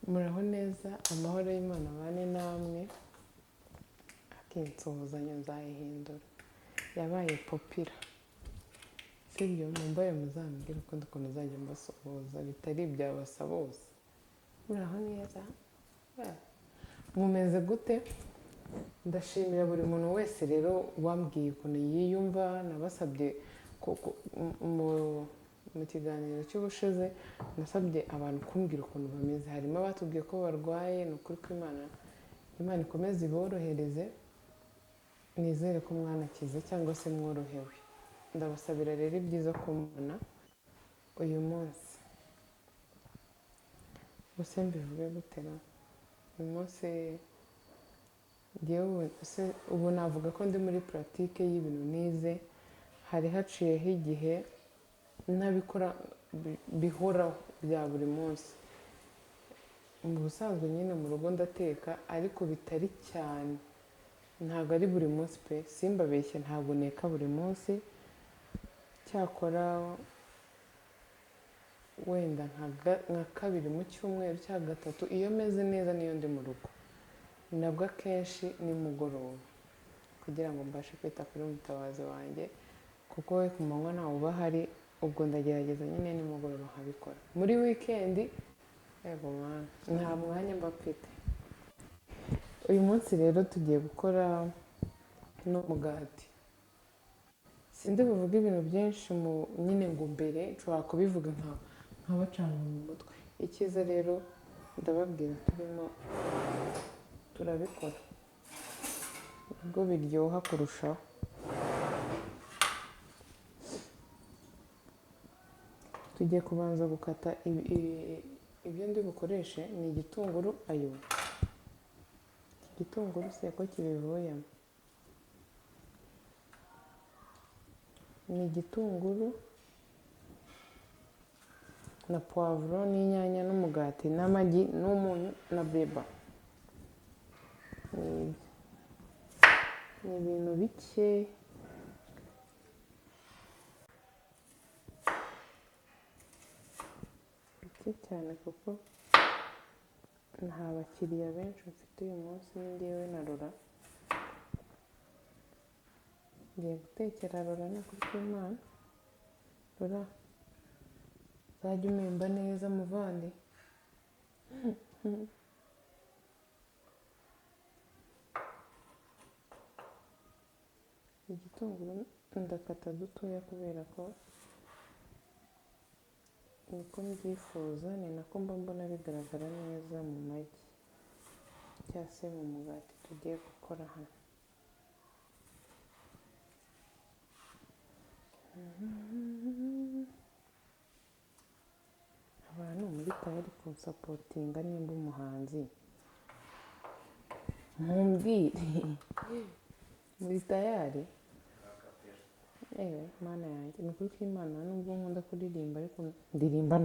muraho neza, amahoro y'Imana abane namwe, akinsuhuzanya nzayihindura yabaye popira sibyo, mumbaye muzambwira uko ukuntu uzajya mbasuhuza bitari ibyabasa bose. Muraho neza, mumeze gute? Ndashimira buri muntu wese rero wambwiye ukuntu yiyumva. Nabasabye mu kiganiro cy'ubushize nasabye abantu kumbwira ukuntu bameze. Harimo abatubwiye ko barwaye. Ni ukuri ko Imana ikomeze iborohereze. Nizere ko mwanakize cyangwa se mworohewe. Ndabasabira rero ibyiza ku Mana uyu munsi. Gusa mbivuge gutera uyu munsi ubu navuga ko ndi muri puratike y'ibintu nize. Hari haciyeho igihe ntabikora bihoraho bya buri munsi. Mu busanzwe nyine mu rugo ndateka ariko bitari cyane, ntabwo ari buri munsi pe, simbabeshye ntabwo nteka buri munsi. Cyakora wenda nka kabiri mu cyumweru cyangwa gatatu iyo meze neza niyo ndi mu rugo. Ni nabwo akenshi nimugoroba kugira ngo mbashe kwita kuri mutabazi wanjye, kuko we ku manywa ntawe uba ahari. Ubwo ndagerageza nyine nimugoroba nkabikora. Muri wikendi yego mwana nta mwanya mba mfite. Uyu munsi rero tugiye gukora n'umugati. Sindi buvuge ibintu byinshi nyine ngo mbere nshobora kubivuga nkabacana mu mutwe. Icyiza rero ndababwira turimo turabikora nibwo biryoha kurushaho. Tugiye kubanza gukata ibyo ndi bukoreshe. Ni igitunguru, igitunguru se ko kibivuyemo. Ni igitunguru na puwavuro n'inyanya n'umugati n'amagi n'umunyu na beba. Ni ibintu bike cyane kuko nta bakiriya benshi mfite uyu munsi. Ni njyewe na Rora. Ngiye gutekera Rora ni ukuri kw'Imana. Rora uzajya umemba neza muvandi. Igitunguru ndakata dutoya kubera ko niko mbyifuza, ni nako mba mbona bigaragara neza mu magi cyangwa se mu mugati tugiye gukora hano. Abantu muri tayari kunsapotinga nimba umuhanzi mumbwire. Muri tayari? Mana yanjye ni ukuri kw'Imana nubwo nkunda kuririmba ariko ndirimba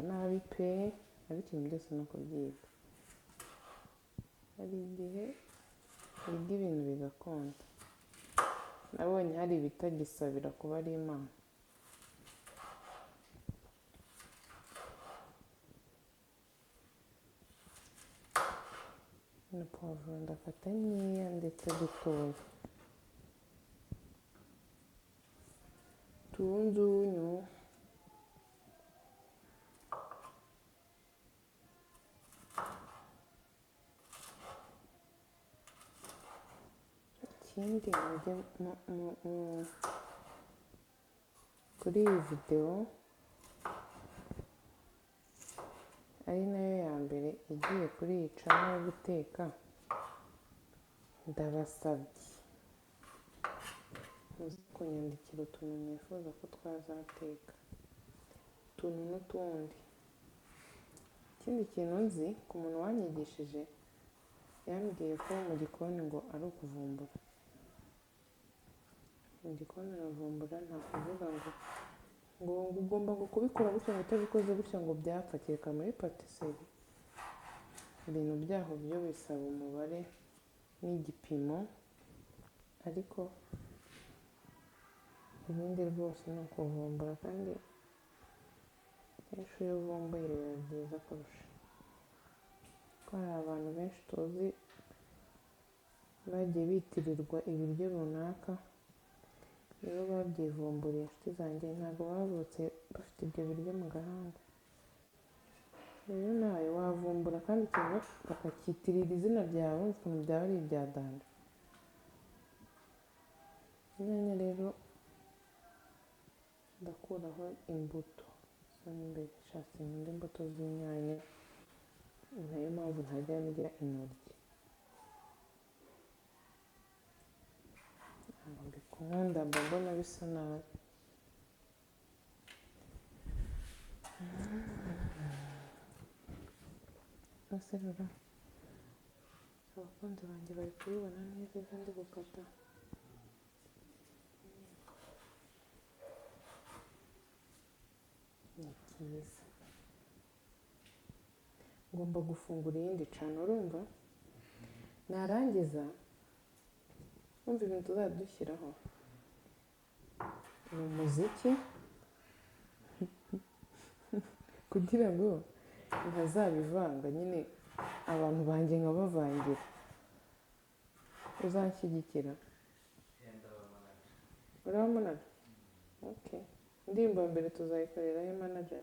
nabi pe, ariko ibintu byose ni ukubyiga. Hari igihe wiga ibintu bigakunda. Nabonye hari ibitagisabira kuba ari Imana. Na puwavuro ndafata nkeya ndetse dutoya. Tunzunyu ikindi mujye kuri iyi videwo ari nayo ya mbere igiye kuri iyi cana yo guteka, ndabasabye muze kunyandikira utuntu mwifuza ko twazateka, utuntu n'utundi. Ikindi kintu nzi ku muntu wanyigishije yambwiye ko mu gikoni ngo ari ukuvumbura. Mu gikoni aravumbura, nta kuvuga ngo ugomba kubikora gutya ngo utabikoze gutya ngo byapfa. Kereka muri patisserie ibintu byaho byo bisaba umubare n'igipimo, ariko ibindi rwose ni ukuvumbura. Kandi kenshi iyo uvumbuye biba byiza kurusha, kuko hari abantu benshi tuzi bagiye bitirirwa ibiryo runaka, rero babyivumburiye. Inshuti zanjye ntabwo bavutse bafite ibyo biryo mu gahanga, rero nawe wavumbura kandi ikintu bakacyitirira izina ryawe, ukuntu byaba ari ibya danda. Inyanya rero ndakuraho imbuto zo imbere, nshatse nkunda imbuto z'inyanya, nayo mpamvu ntajya ndya intoryi, ntabwo mbikunda, mba mbona bisa nabi. Ese rero abakunzi banjye bari kubibona neza ibyo ndi gukata? Ni byiza. Ngomba gufungura iyindi cana, urumva? Narangiza umva ibintu tuzajya dushyiraho ni umuziki kugira ngo ntazabivanga, nyine abantu banjye nkabavangira. Uzanshyigikira? Uraba manager? Okay. Indirimbo ya mbere tuzayikoreraho manager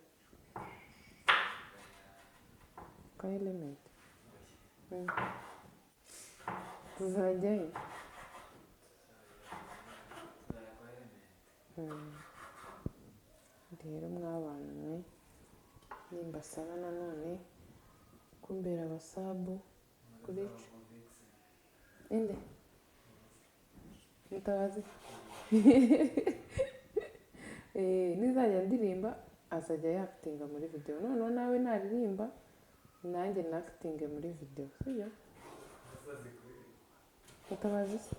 ka Element. Tuzajyayo? Rero mwabana mwe, nimbasaba nanone kumbera abasabu kuri inde Mutabazi nizajya ndirimba azajya yakitinga muri video, noneho nawe naririmba nanjye nakitinge muri video, sibyo? Mutabazi se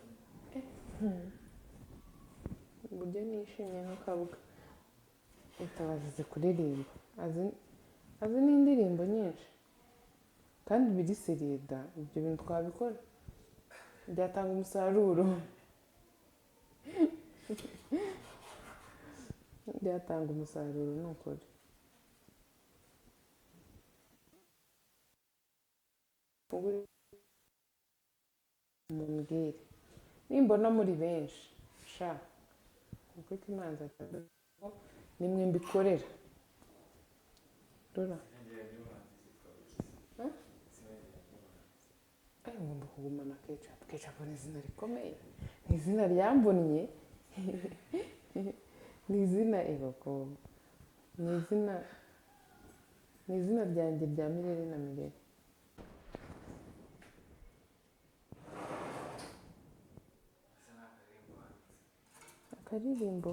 uburyo nishimye n'akabuga. Mutabazi azi kuririmba, azi n'indirimbo nyinshi kandi biri serida. Ibyo bintu twabikora byatanga umusaruro byatanga umusaruro ni ukuri. Mumbwire nimbona muri benshi sha kuko imanza nimwe mbikorera. Dora ngomba kugumana Ketchup. Ketchup ni izina rikomeye, ni izina ryambonnye ni izina iboko, ni izina ryanjye rya Mirere na Mirere. Akaririmbo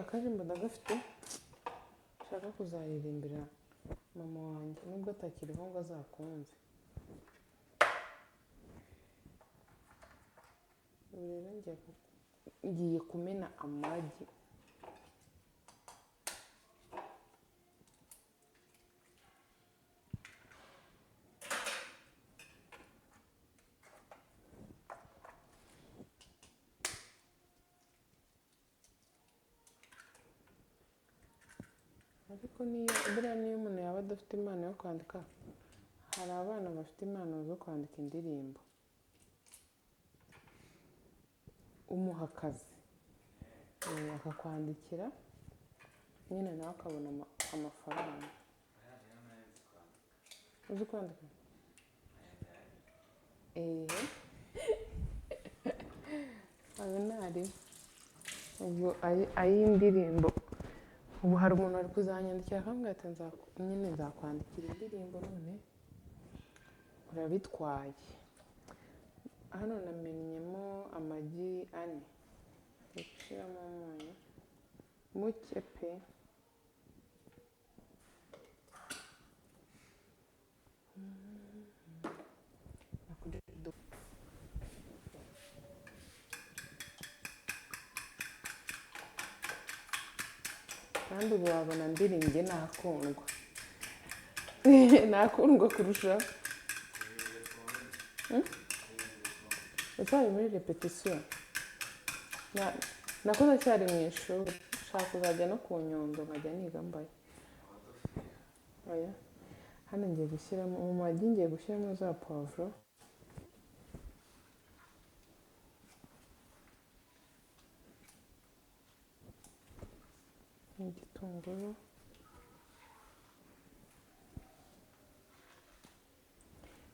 akaririmbo ndagafite, nshaka kuzaririmbira mama wanjye nubwo atakiriho ngo azakumve. Rero ngiye kumena amagi. Ariko buriya niyo umuntu yaba adafite impano yo kwandika, hari abana bafite impano zo kwandika indirimbo, umuha akazi akakwandikira nyine nawe akabona amafaranga. Uzi kwandika? ayo ntari ubwo ay'indirimbo. Ubu hari umuntu ari kuzanyandikira akambwira ati nyine nzakwandikira indirimbo none urabitwaye. Hano namennyemo amagi 4, gushyiramo umunyu muke pe. Kandi ubu wabona ndirimbye nakundwa nakundwa kurushaho. Ndacyari muri repetition, nako ndacyari mu ishuri. ushaka kuzajya no ku nyundo nkajya niga mbaye. Oya, hano ngiye gushyiramo mu magi, ngiye gushyiramo za pavuro n'igitunguru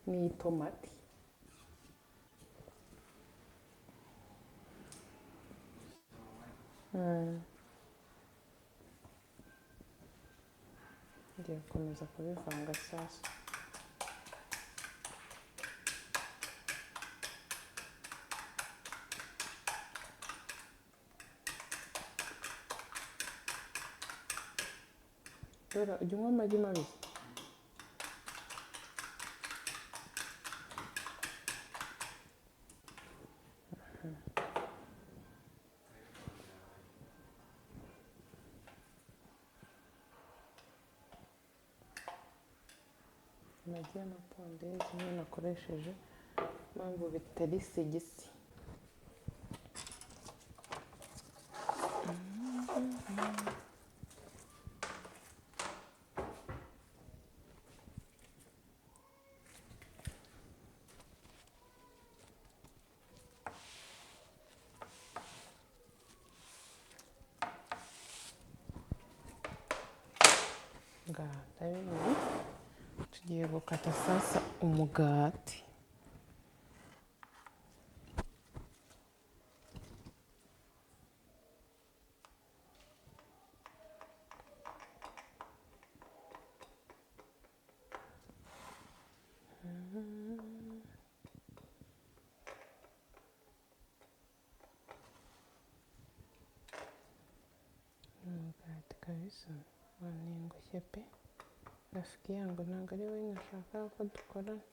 n'itomati. Ngiye gukomeza kubivanga sasa. Dora, ujya unywa amagi mabisi? Amagi y'amapondezi niyo nakoresheje, mpamvu bitari isigisi. Ndabibona, tugiye gukata sasa umugati. Umugati kabisa wanengushye pe. Rafiki yangu ntabwo ari we nashakaga ko dukorana.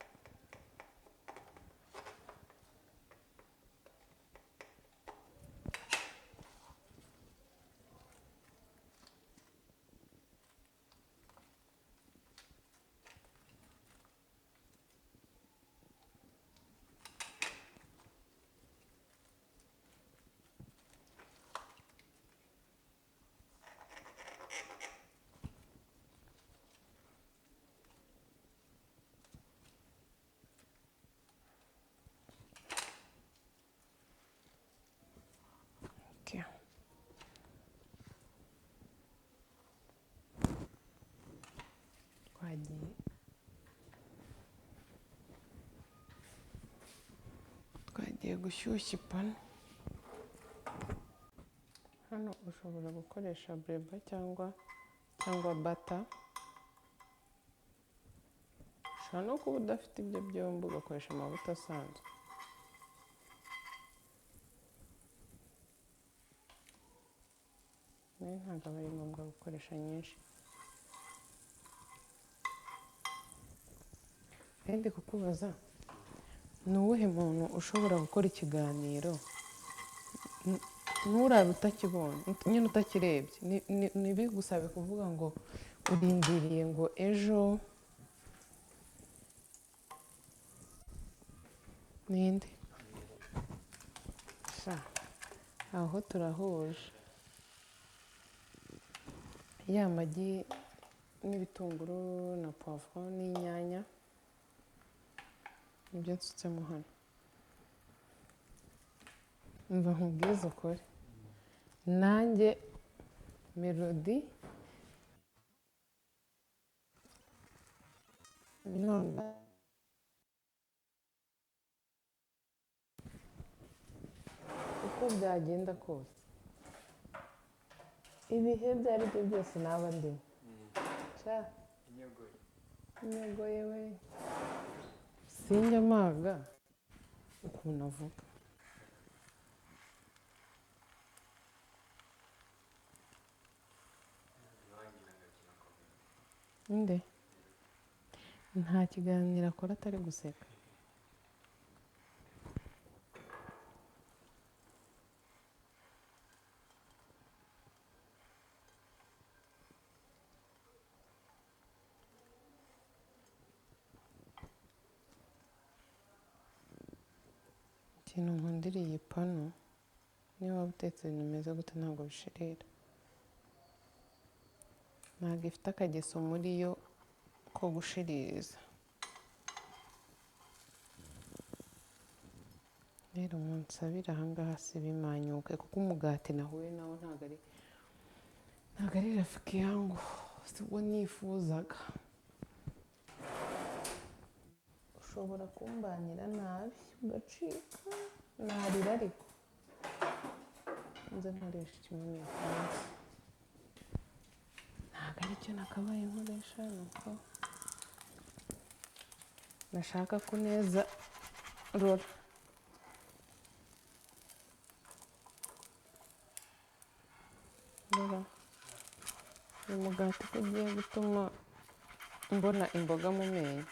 Twagiye gushyushya ipanu. Hano ushobora gukoresha bureba cyangwa bata. Ushobora no kuba udafite ibyo byombi ugakoresha amavuta asanzwe. Ntabwo aba ari ngombwa gukoresha nyinshi. Ndi kukubaza, ni uwuhe muntu ushobora gukora ikiganiro nturabe utakibonye, nyine utakirebye, ntibigusabe kuvuga ngo urindiriye ngo ejo? Ninde? Aho turahuje. Ya magi n'ibitunguru na pavuro n'inyanya nibyo nsutsemo hano. Umva nkubwize ukuri, nanjye Melody uko byagenda kose, ibihe ibyo ari byo byose naba ndimo. Inyogoye we, sinjya mpaga ukuntu avuga. Nde? Nta kiganiro akora atari guseka. Ikintu nkundira iyi panu, niyo waba utetse ibintu bimeze gute ntabwo bishirira. ntabwo ifite akageso muri yo ko gushiririza. Rero munsabire ahangaha sibimanyuke kuko umugati nahuye nawo ntabwo ari rafiki yangu, sibwo nifuzaga. Ushobora kumbanira nabi ugacika, narira ariko nze nkoresha ikimenyetso. Ntabwo aricyo nakabaye nkoresha, nuko nashaka kuneza Rora. Rora, uyu mugati ko ugiye gutuma mbona imboga mu menyo.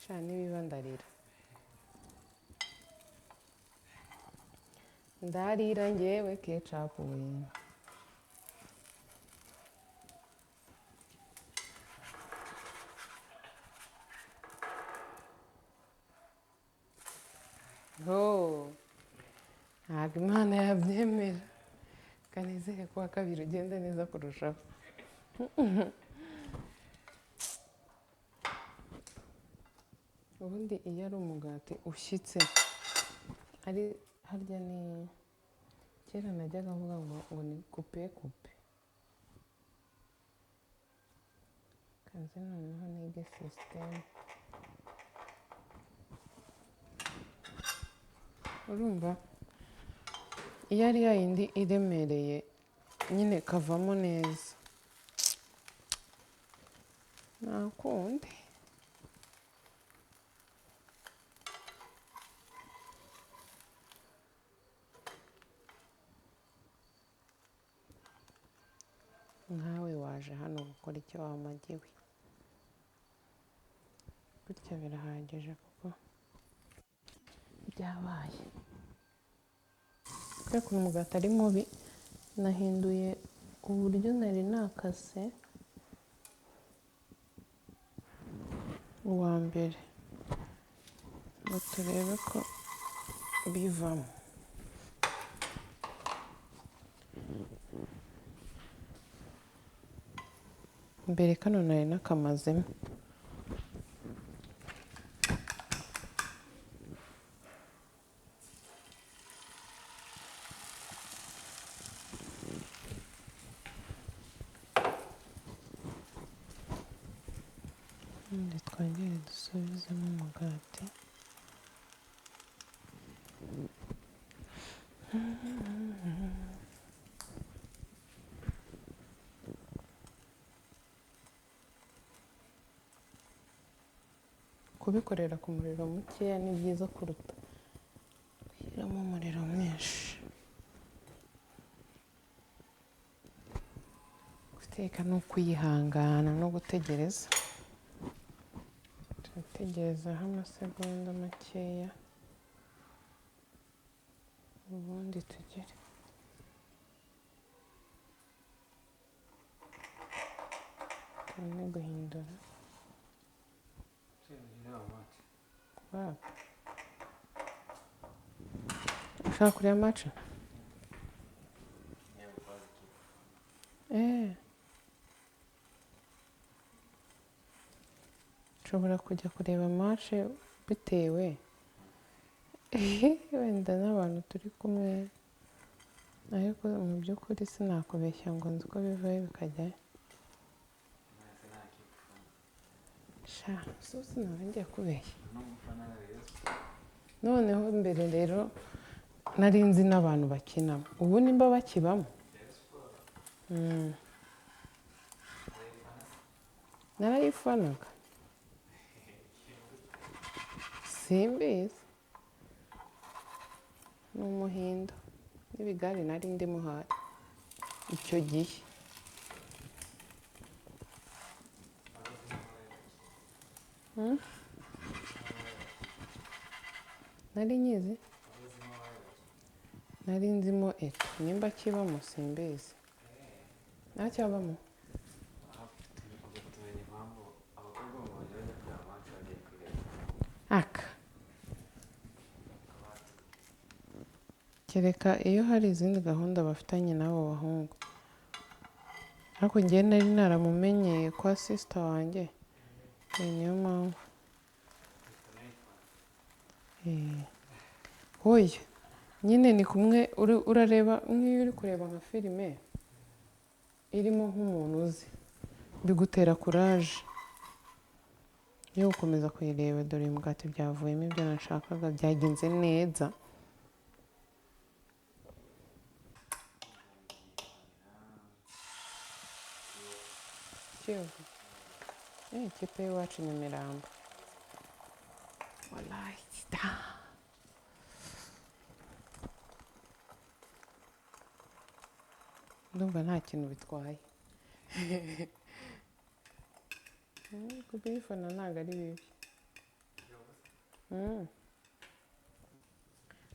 Sha nibiba ndarira. Ndarira njyewe ketchup we. Ntabwo Imana yabyemera. Kanizere ko wa kabiri ugenda neza kurushaho. Ubundi iyo ari umugati ushyitse, ari harya ni kera najyaga avuga ngo ni kupe. Kanze noneho nige sisiteme. Urumva iyo ari yayindi iremereye nyine kavamo neza. Nakundi nkawe waje hano gukora icyo wamagiwe, bityo birahagije kuko byabaye. Kubera ukuntu umugati ari mubi, nahinduye uburyo nari nakase uwa mbere ngo turebe ko bivamo. Mbere kano nari nakamazemo. Twongere dusubizemo umugati. Kubikorera ku muriro mukeya ni byiza kuruta gushyiramo umuriro mwinshi. Guteka ni ukwihangana no gutegereza. Turategerezaho amasegonda makeya ubundi tugere. Turimo guhindura. Ushaka kureba match? Nshobora kujya kureba match bitewe wenda n'abantu turi kumwe, ariko mu by'ukuri sinakubeshya ngo nzi ko bivayo bikajyayo. Sha so sinaba ngiye kubeshya. Noneho mbere rero nari nzi n'abantu bakinamo, ubu nimba bakibamo. Narayifanaga. Simbizi. Ni umuhindo n'ibigare nari ndimo hari icyo gihe. Nari nyizi? Nari nzimo eto, nimba kibamo simbizi. Ntacyabamo? Aka kereka iyo hari izindi gahunda bafitanye n'abo bahungu, ariko njye nari naramumenyeye kwa sisita wanjye, niyo mpamvu. Oya nyine ni kumwe, urareba nk'iyo uri kureba nka filime irimo nk'umuntu uzi, bigutera kuraje yo gukomeza kuyireba. Dore uyu mugati byavuyemo ibyo nashakaga, byagenze neza. Kiyovu ikipe y'iwacu Nyamirambo, wallahi ndumva nta kintu bitwaye. Kubifana ntabwo ari bibi,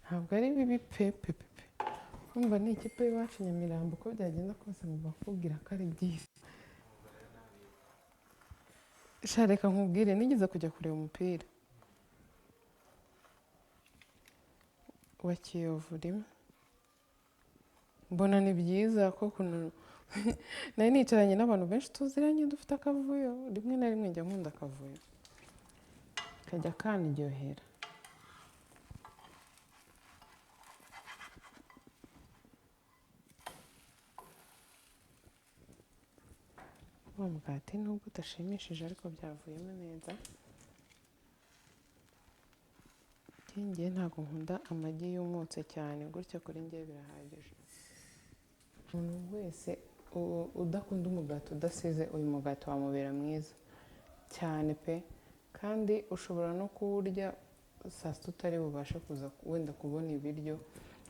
ntabwo ari bibi pepe. Kumva ni ikipe y'iwacu Nyamirambo, uko byagenda kose mubakubwira ko ari byiza. Reka nkubwire, nigeze kujya kureba umupira wa Kiyovu rimwe, mbona ni byiza koko. Nari nicaranye n'abantu benshi tuziranye dufite akavuyo, rimwe na rimwe njya nkunda akavuyo kajya kaniryohera. Uwo mugati nubwo udashimishije ariko byavuyemo neza. Njye ntabwo nkunda amagi yumutse cyane, gutya kuri njye birahagije. Umuntu wese udakunda umugati udasize, uyu mugati wamubera mwiza cyane pe. Kandi ushobora no kuwurya saa sita utari bubashe kuza wenda kubona ibiryo.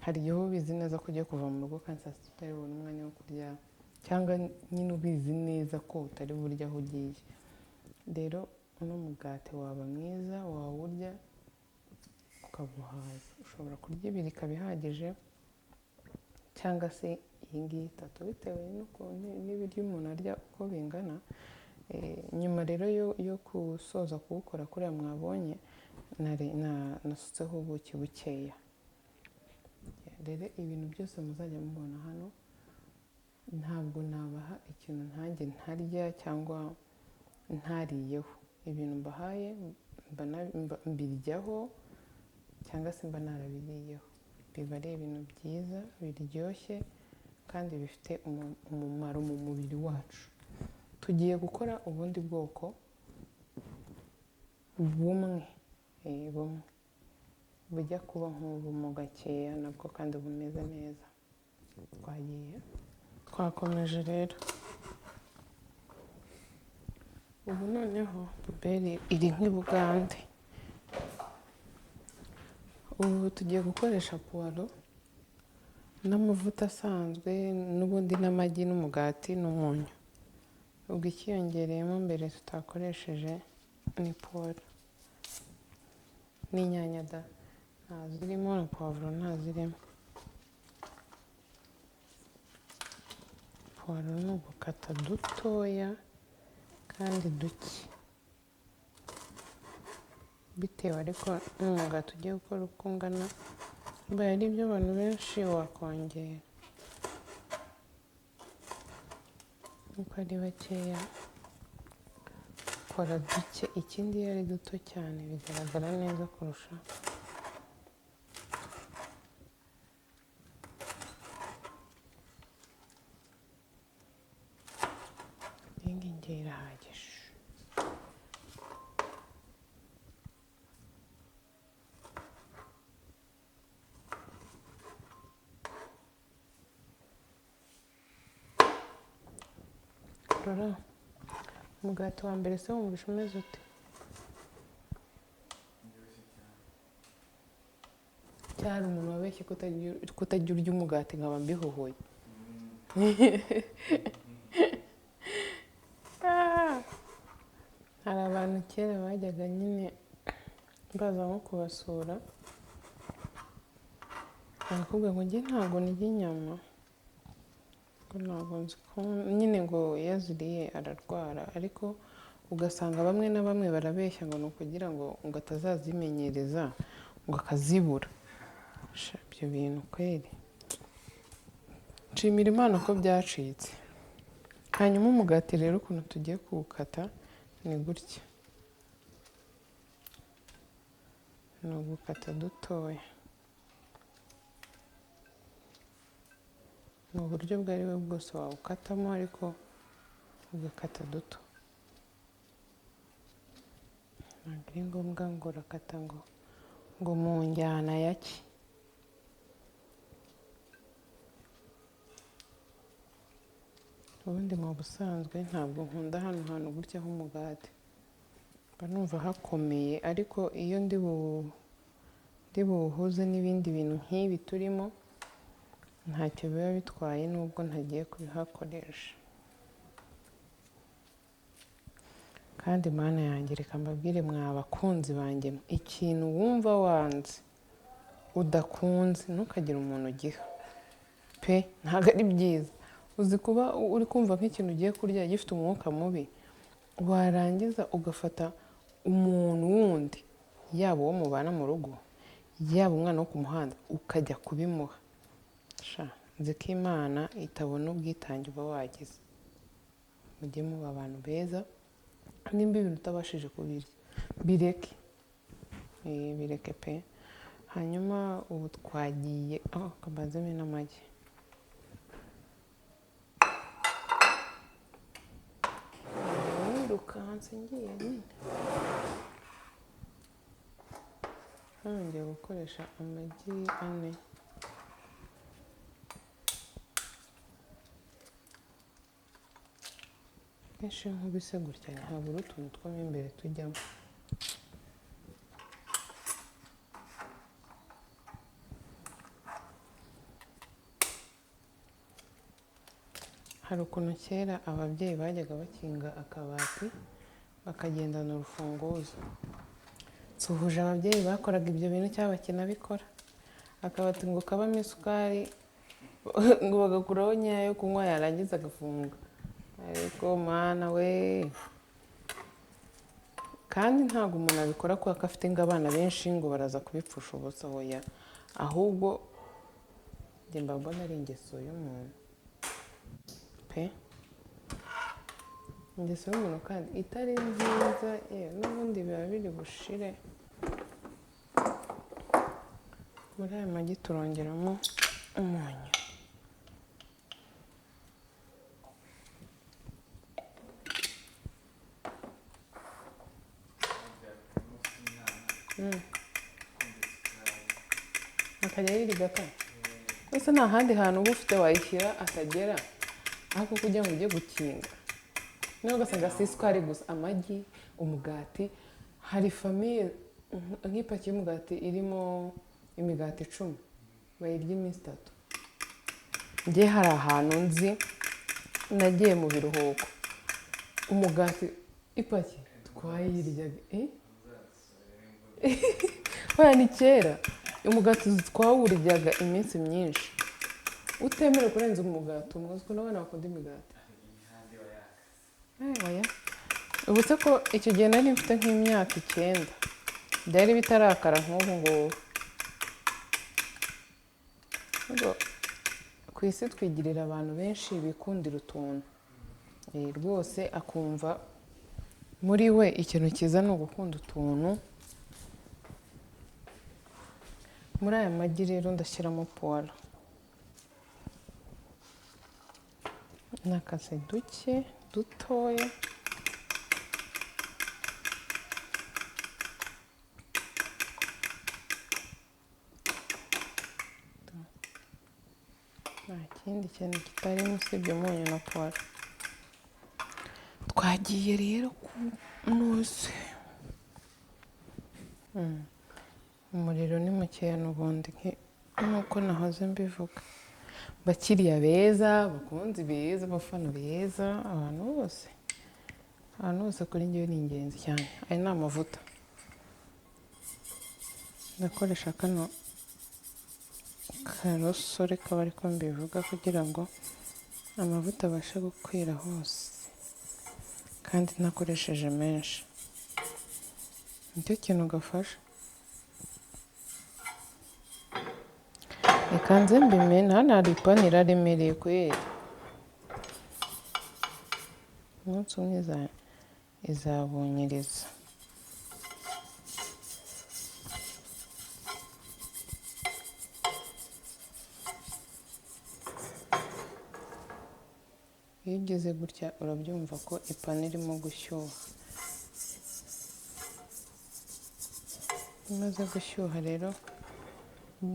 Hari igihe uba ubizi neza ko ugiye kuva mu rugo kandi saa sita utari bubone umwanya wo kurya, cyangwa nyine ubizi neza ko utari burya aho ugiye. Rero uno mugati waba mwiza, wawurya ukaguhaza. Ushobora kurya ibiri ikaba ihagije, cyangwa se iyi ngiyi itatu, bitewe n'ibiryo umuntu arya uko bingana. Nyuma rero yo gusoza kuwukora kuriya mwabonye, nasutseho ubuki bukeya. Rero ibintu byose muzajya mubona hano, ntabwo nabaha ikintu ntange ntarya cyangwa ntariyeho. Ibintu mbahaye mbiryaho cyangwa se mba narabiriyeho. Biba ari ibintu byiza biryoshye kandi bifite umumaro mu mubiri wacu. Tugiye gukora ubundi bwoko bumwe bujya kuba nk'ubu mu gakeya nabwo kandi bumeze neza. Twakomeje rero. Ubu noneho puberi iri nk'ibugande. Ubu tugiye gukoresha puwaro n'amavuta asanzwe, n'ubundi n'amagi n'umugati n'umunyu. Ubwo ikiyongereyemo mbere tutakoresheje ni puwaro n'inyanya, ntazirimo, na puwavuro ntazirimo. Puwaro ni ugukata dutoya kandi duke, bitewe ariko n'umugati ugiye gukora uko ungana. Bibaye ari ibyo abantu benshi wakongera, uko ari bakeya ukora duke. Ikindi iyo ari duto cyane bigaragara neza kurusha. Iyi ngiyi irahagije. Umugati wa mbere se wumvisha umeze ute? Cyari umuntu wabeshye kutajya urya umugati nkaba mbihohoye. Hari abantu kera bajyaga nyine baza nko kubasura, barakubwira ngo njye ntabwo ndya inyama, ntabwo nzi ko nyine ngo iyo aziriye ararwara. Ariko ugasanga bamwe na bamwe barabeshya ngo ni ukugira ngo atazazimenyereza ngo akazibura. ibyo bintu kweri nshimira Imana ko byacitse. Hanyuma umugati rero ukuntu tugiye kuwukata ni gutya, ni ugukata dutoya mu buryo ubwo ari bwo bwose wawukatamo, ariko ugakata duto. Ntabwo ari ngombwa ngo urakata ngo mu njyana ya ki. Ubundi mu busanzwe ntabwo nkunda hano hantu gutya h'umugati, mba numva hakomeye, ariko iyo ndi buwuhuze n'ibindi bintu nk'ibi turimo ntacyo biba bitwaye nubwo ntagiye kubihakoresha. Kandi Mana yanjye reka mbabwire mwa bakunzi banjye, ikintu wumva wanze udakunze ntukagire umuntu ugiha pe, ntabwo ari byiza. Uzi kuba uri kumva nk'ikintu ugiye kurya gifite umwuka mubi, warangiza ugafata umuntu wundi, yaba uwo mubana mu rugo yaba umwana wo ku muhanda, ukajya kubimuha. Nzi ko Imana itabona ubwitange uba wagize. Mujye muba abantu beza, nimba ibintu utabashije kubirya bireke, bireke pe. Hanyuma ubu twagiye kabanzemo n'amagi. Ngirukanse ngiye nyine, hano ngiye gukoresha amagi 4. Kenshi nkubise gutya ntihabura utuntu two mo imbere tujyamo. Hari ukuntu kera ababyeyi bajyaga bakinga akabati bakagendana urufunguzo. Nsuhuje ababyeyi bakoraga ibyo bintu cyangwa bakinabikora. Akabati ngo kabamo isukari ngo bagakuraho nkeya yo kunywa, yarangiza agafunga. Ariko Mana we, kandi ntabwo umuntu abikora kuko afite abana benshi ngo baraza kubipfusha ubusa, oya. Ahubwo njye mba mbona ari ingeso y'umuntu pe, ingeso y'umuntu kandi itari nziza, n'ubundi biba biri bushire. Muri aya magi turongeramo umunyu. Akajya yirigata. Ese nta handi hantu uba ufite wayishyira atagera, ariko kugira ngo ujye gukinga niba ugasanga si isukari gusa, amagi, umugati. Hari famiye nk'ipaki y'umugati irimo imigati 10 bayirya iminsi 3. Njye hari ahantu nzi nagiye mu biruhuko, umugati ipaki twayiryaga oya ni kera. Umugati twawuryaga iminsi myinshi, utemerewe kurenza umugati umwe. Uziko n'abana bakunda imigati. Oya, ubu se ko icyo gihe nari mfite nk'imyaka 9 byari bitarakara nk'ubu ngubu. Ku isi twigirira abantu benshi bikundira utuntu, rwose akumva muri we ikintu cyiza ni ugukunda utuntu. Muri aya magi rero ndashyiramo puwaro, nakase duke dutoya. Nta kindi kintu kitarimo usibye umunyu na puwaro. Twagiye rero kunoza. Umuriro ni mukeya n'ubundi nk'uko nahoze mbivuga. Bakiriya beza, bakunzi beza, abafana beza, abantu bose kuri njyewe ni ingenzi cyane. Aya ni amavuta ndakoresha, kano karosore kaba ariko mbivuga, kugira ngo amavuta abashe gukwira hose kandi ntakoresheje menshi. Nicyo kintu gafasha. reka nze mbimena. hano hari ipanu iraremereye kweri. umunsi umwe izabunyiriza. iyo ugeze gutya urabyumva ko ipanu irimo gushyuha. imaze gushyuha rero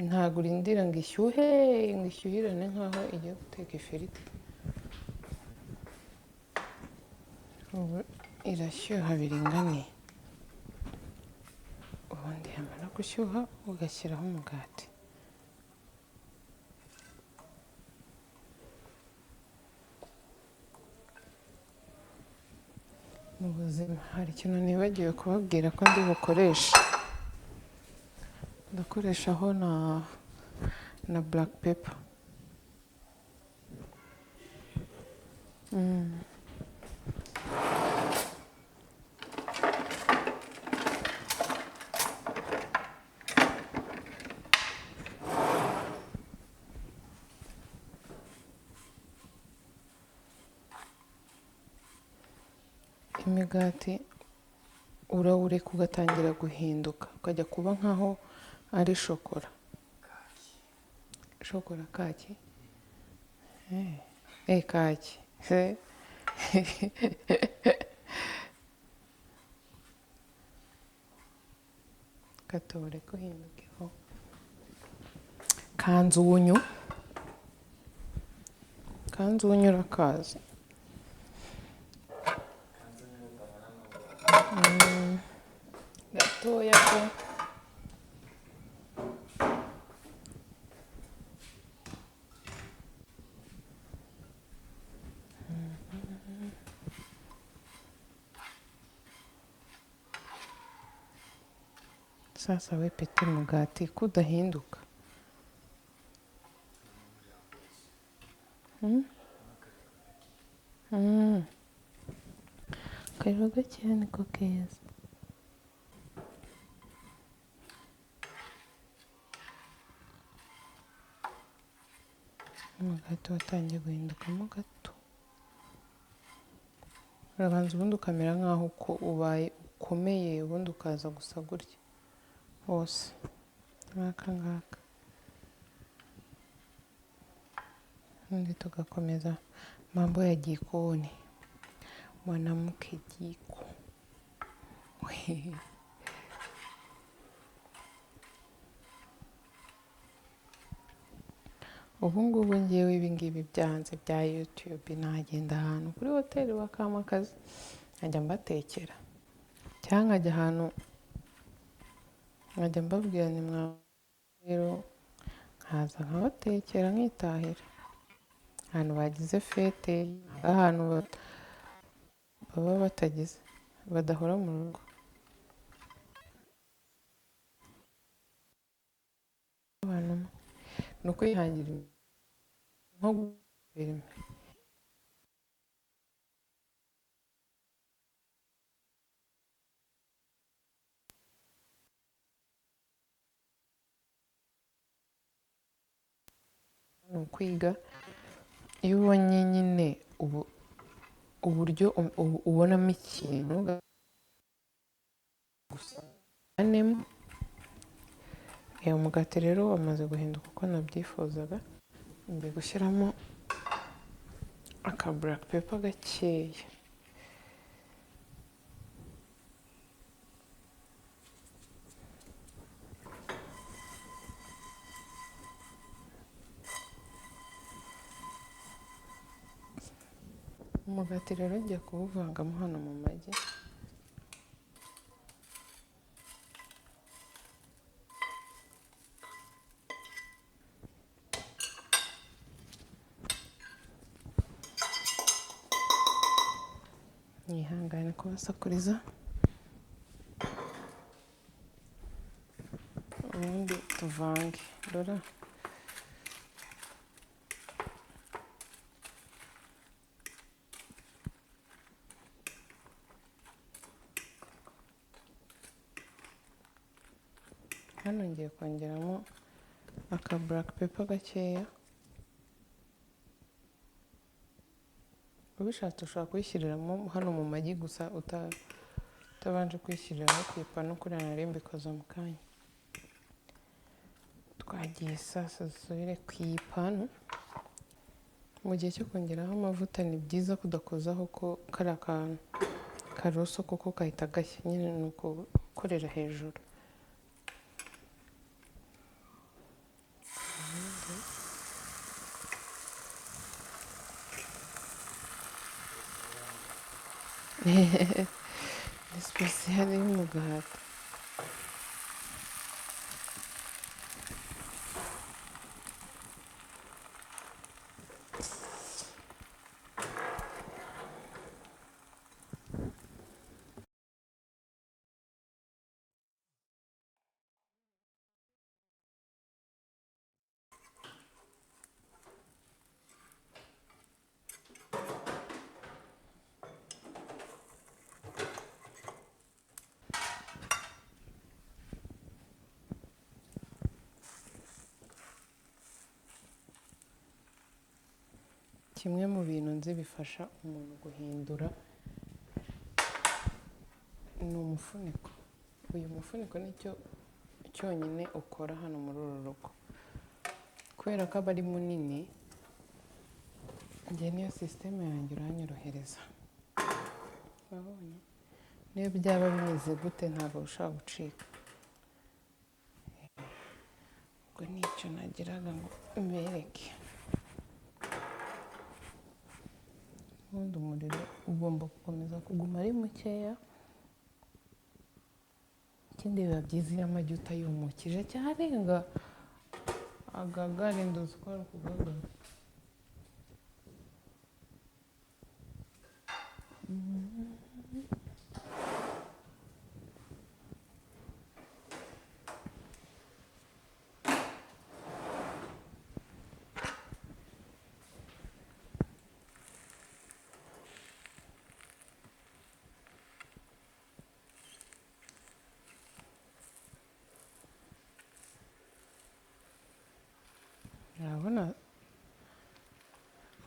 ntabwo urindira ngo ishyuhirane nk'aho igiye guteka ifiriti. ubu irashyuha biringaniye. ubundi yamara gushyuha ugashyiraho umugati. mu buzima hari ikintu nibagiwe kubabwira ko ndi bukoresha. ndakoreshaho na black pepper. imigati urawureka ugatangira guhinduka ukajya kuba nkaho ari shokora kaki. kaki gatore guhindukeho. kanzuunyu urakaza. gatoya ko sasa wepete umugati kudahinduka. akariro gakeya niko keza. umugati watangiye guhindukamo gato. urabanza ubundi ukamera nkaho ubaye ukomeye, ubundi ukaza gusa gutya hose nk'aka ngaka. ubundi tugakomeza mambo ya jikoni. mwanamke jiko. ubu ngubu ngewe ibingibi byanze bya YouTube nagenda ahantu kuri hoteli bakampa akazi nkajya mbatekera, cyangwa nkajya ahantu nkajya mbabwira ni rero nkaza nkabatekera nkitahira. ahantu bagize fete, ahantu baba batagize badahora mu rugo. ni ukwihangira nko gutera imbere. ni ukwiga. iyo ubonye nyine uburyo ubonamo ikintu gusa umugati rero wamaze guhinduka uko nabyifuzaga. ngiye gushyiramo aka black pepper gakeya. umugati rero ngiye kuwuvangamo hano mu magi. nihangane kubasakuriza. ubundi tuvange. dore hano ngiye kongeramo aka black pepper gakeya, ubishatse ushobora kuyishyiriramo hano mu magi gusa utabanje kuyishyiriraho ku ipanu kuriya nari mbikoza mu kanya. Twagiye sasa dusubire ku ipanu. Mu gihe cyo kongeraho amavuta ni byiza kudakozaho ko kariya karoso kuko kahita gashya, nyine ni ukukorera hejuru. ni sipesiyali y'umugati. Kimwe mu bintu nzi bifasha umuntu guhindura ni umufuniko. Uyu mufuniko nicyo cyonyine ukora hano muri uru rugo, kubera ko aba ari munini. Njye niyo sisiteme yanjye uranyorohereza. Urabonye niyo byaba bimeze gute ntabwo ushaka gucika. Ubwo nicyo nagiraga ngo mbereke. Ubundi umuriro ugomba gukomeza kuguma ari mukeya. Ikindi biba byiza iyo amagi utayumukije cyane ngo agagare, nduzi ko ari ukugagara. Urabona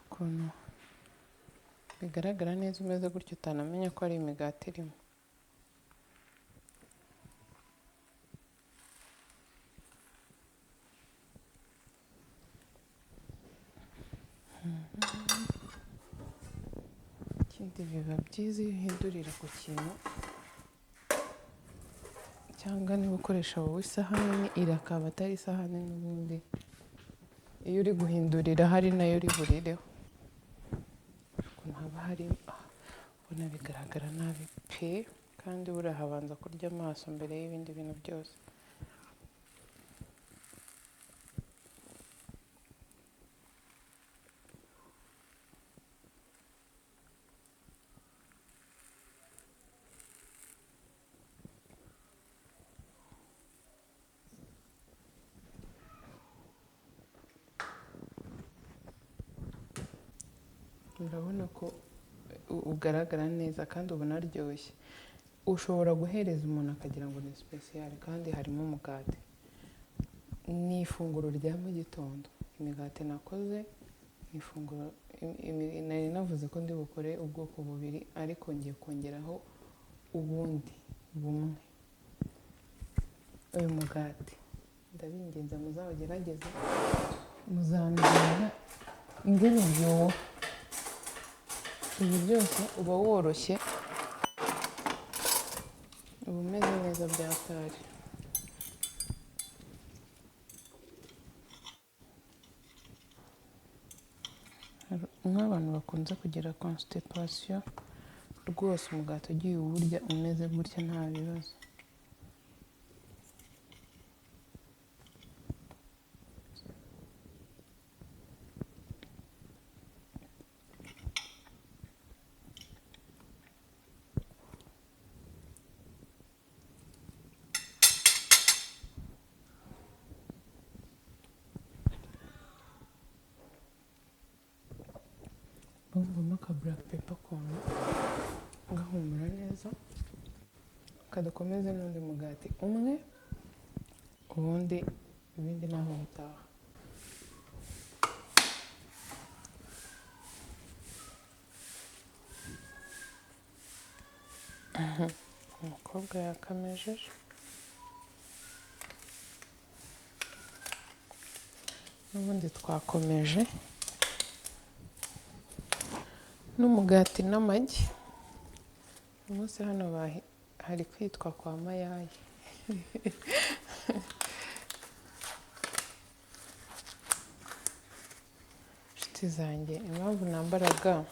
ukuntu bigaragara neza umeze gutyo utanamenya ko ari imigati irimo. Ikindi biba byiza iyo uhindurira ku kintu, cyangwa niba ukoresha wowe isahani irakaba atari isahani n'ubundi. Iyo uri guhindurira hari nayo uri burireho. Ukuntu haba hari ubona bigaragara nabi pe, kandi buriya habanza kurya amaso mbere y'ibindi bintu byose. Urabona ko ugaragara neza kandi ubona aryoshye. Ushobora guhereza umuntu akagira ngo ni sipesiyali kandi harimo umugati. Ni ifunguro rya mu gitondo. Imigati nakoze ni ifunguro, nari navuze ko ndi bukore ubwoko bubiri ariko ngiye kongeraho ubundi bumwe. Uyu mugati ndabinginze muzawugerageze, muzanubira ingene uryoha. Ibi byose uba woroshye, uba umeze neza bya tari. Nk'abantu bakunze kugira constipation, rwose umugati ugiye uwurya umeze gutya nta bibazo. Bumvamo aka black pepper ukuntu gahumura neza, kadakomeze n'undi mugati umwe, ubundi ibindi naho bitaha. Umukobwa yakamejeje, n'ubundi twakomeje n'umugati n'amagi. uyu munsi hano hari kwitwa kwa Mayayi. inshuti zanjye, impamvu nambaraga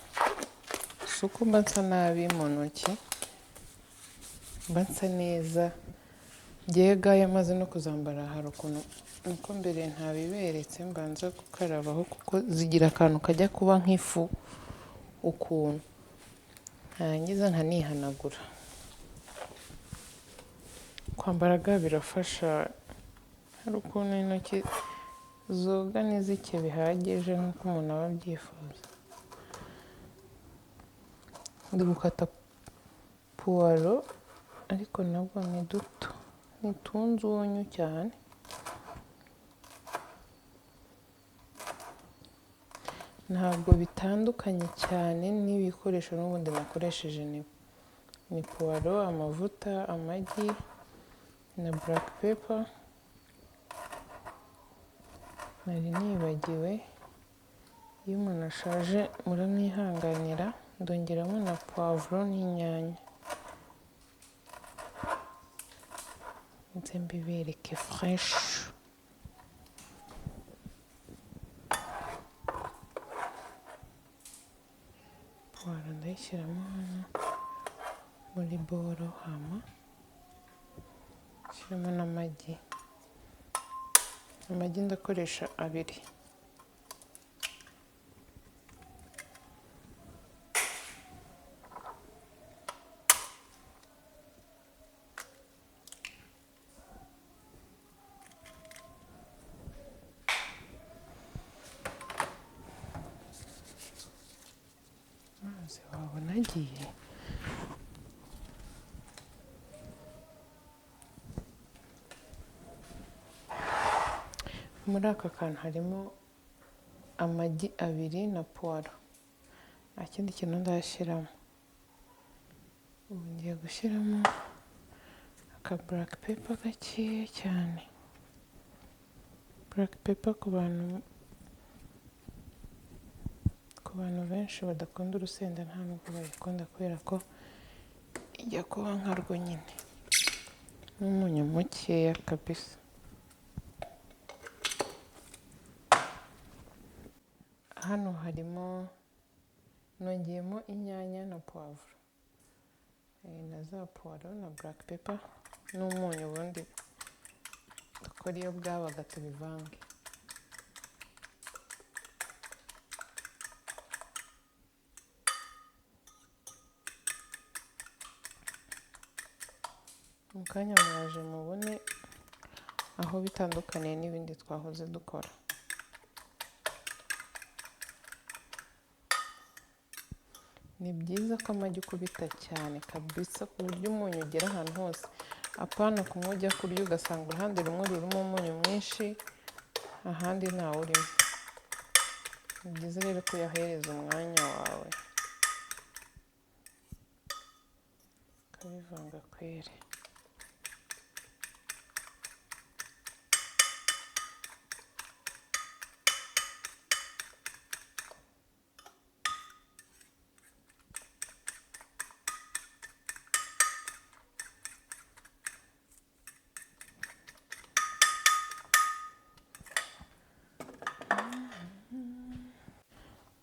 si uko mba nsa nabi mu ntoki, mba nsa neza. Byega yamaze no kuzambara hari ukuntu nuko mbere ntabiberetse mbanza gukarabaho, kuko zigira akantu kajya kuba nk'ifu ukuntu, ntarangiza nkanihanagura. Kwambaraga birafasha, hari ukuntu intoki zoga ntizike bihagije nk'uko umuntu aba abyifuza. Ndi gukata puwaro ariko nabwo ni duto, ntitunze ubunyu cyane. Ntabwo bitandukanye cyane n'ibikoresho n'ubundi nakoresheje. Ni puwaro, amavuta, amagi na black pepper. Nari nibagiwe, iyo umuntu ashaje muramwihanganira, ndongeramo na poivro n'inyanya. nze mbibereke fresh. Puwaro ndayishyiramo hano muri boro, hama shyiramo n'amagi. Amagi ndakoresha 2. Maze wabona agiye. Muri aka kantu harimo amagi 2 na puwaro, nta kindi kintu ndashyiramo. Ubu ngiye gushyiramo aka black pepper gakeya cyane. Black pepper ku bantu benshi badakunda urusenda nta nubwo bayikunda, kubera ko ijya kuba nkarwo nyine, n'umunyu mukeya kabisa. Hano harimo, nongeyemo inyanya na poivro, na za puwaro na black pepper n'umunyu, ubundi dukora iyo bwabaga tubivange. Mu kanya mwaje mubone aho bitandukaniye n'ibindi twahoze dukora. Ni byiza ko amagi ukubita cyane kabisa, ku buryo umunyu ugera ahantu hose, apana kumwe ujya kurya ugasanga uruhande rumwe rurimo umunyu mwinshi ahandi ntawo urimo. Ni byiza rero ko uyahereza umwanya wawe ukabivanga kwere.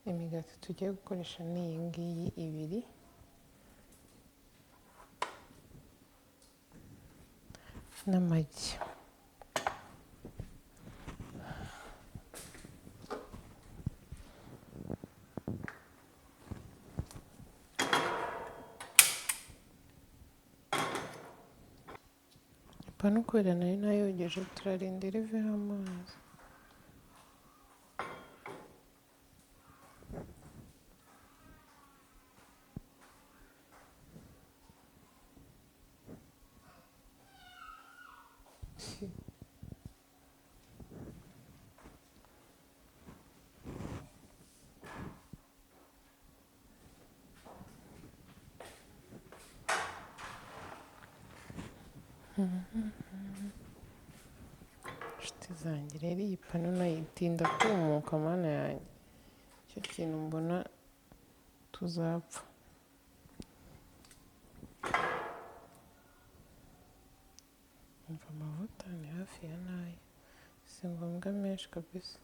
Imigati tugiye gukoresha ni iyi ngiyi 2 n'amagi. Apana kubera nari nayogeje, turarindira iveho amazi. inshuti zanjye rero iyi pano nayitinda kumuka mana yanjye, icyo kintu mbona tuzapfa. umva amavuta ni hafi ya nayo, si ngombwa menshi kabisa.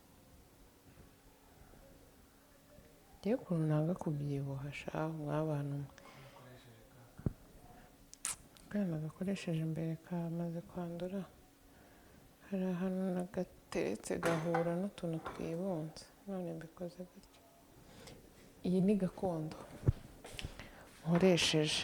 ngiye ukuntu nanga kubyibuha shaho mw'abantu mwe. akana gakoresheje mbere kamaze kwandura, hari ahantu nagateretse gahura n'utuntu twibunze, none mbikoze gutya. iyi ni gakondo nkoresheje.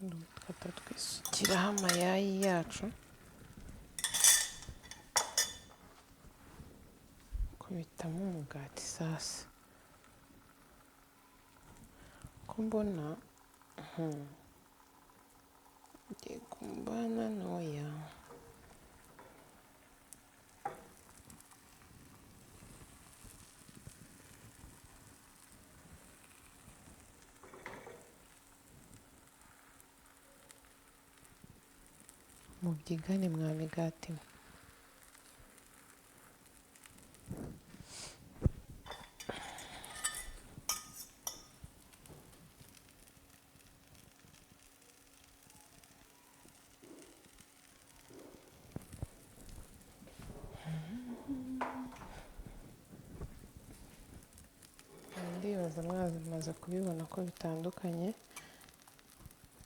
dufata twisukiraho amayayi yacu, kubitamo umugati sasa. ko mbona ngiye kumbana noya. mubyigane mwa migati mwe. ndibaza mwamaze kubibona ko bitandukanye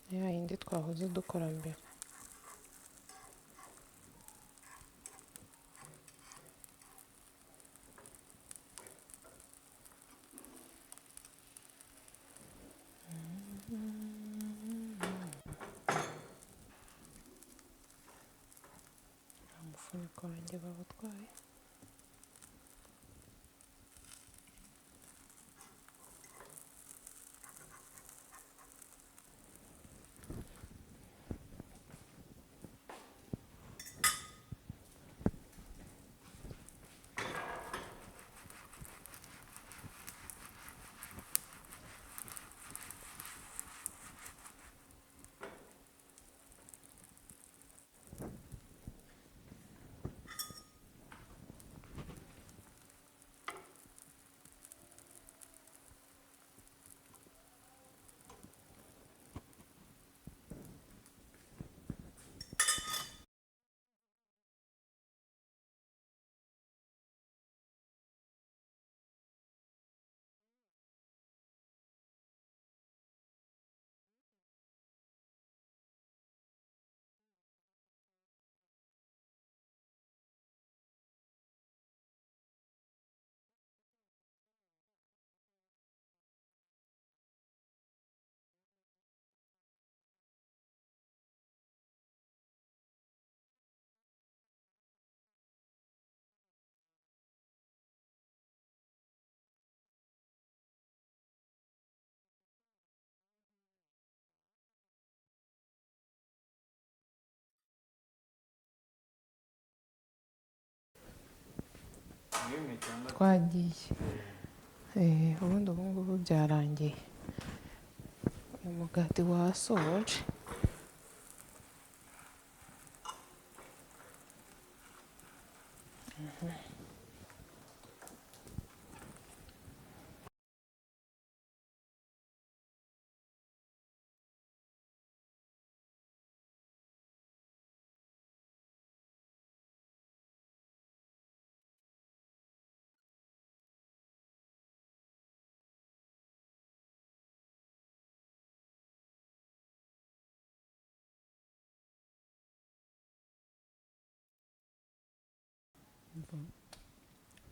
na ya yindi twahoze dukora mbere. umufuniko wanjye bawutwaye. twagiye ubundi ubu ngubu byarangiye, uyu mugati wasoje.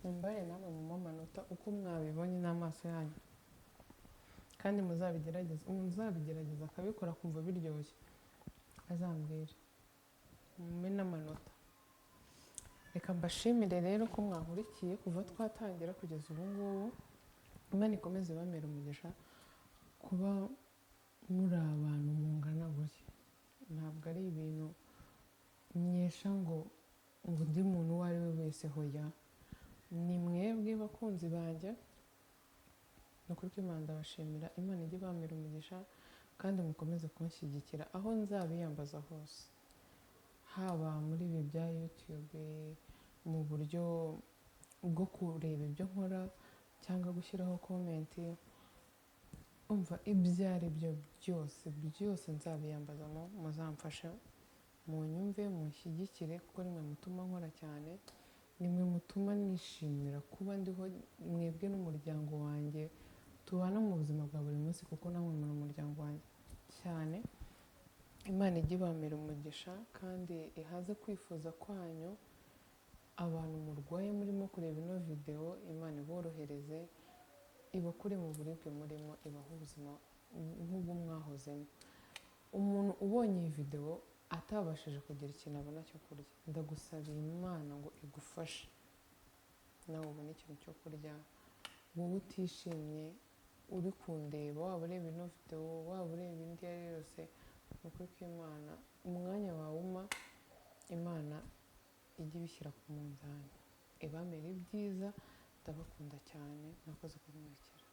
mumbare namwe mu amanota uko mwabibonye n'amaso yanyu, kandi muzabigerageza akabikora kumva biryoshye, azambwira mume n'amanota. reka mbashimire rero ko mwankurikiye kuva twatangira kugeza ubu ngubu. Imana ikomeze ibamere umugisha kuba muri abantu mungana gutya. ntabwo ari ibintu nyesha ngo undi muntu uwo ari we wese hoya, ni mwebwe bakunzi banjye ukuri kw'Imana ndabashimira, Imana ijye ibamira umugisha kandi mukomeze kunshyigikira aho nzabiyambaza hose, haba muri ibi bya YouTube, mu buryo bwo kureba ibyo nkora cyangwa gushyiraho komenti, umva ibyo ari byo byose nzabiyambazamo, muzamfashe munyumve munshyigikire kuko nimwe mutuma nkora cyane, nimwe mutuma nishimira kuba ndiho, mwebwe n'umuryango wanjye tubana mu buzima bwa buri munsi kuko namwe muri umuryango wanjye cyane. Imana ijye ibamira umugisha kandi ihaze kwifuza kwanyu. Abantu murwaye murimo kureba ino video, Imana iborohereze, ibakure mu buribwe murimo, ibahe ubuzima nk'ubwo mwahozemo. Umuntu ubonye iyi video atabashije kugira ikintu abona cyo kurya, ndagusabira Imana ngo igufashe nawe ubone ikintu cyo kurya. Wowe utishimye uri kundeba, waba ureba ino video, waba ureba indi ari yose, ni ukuri kw'Imana umwanya wawe uma, Imana ijye ibishyira ku munzani, ibamere ibyiza. Ndabakunda cyane, mwakoze kunkurikira.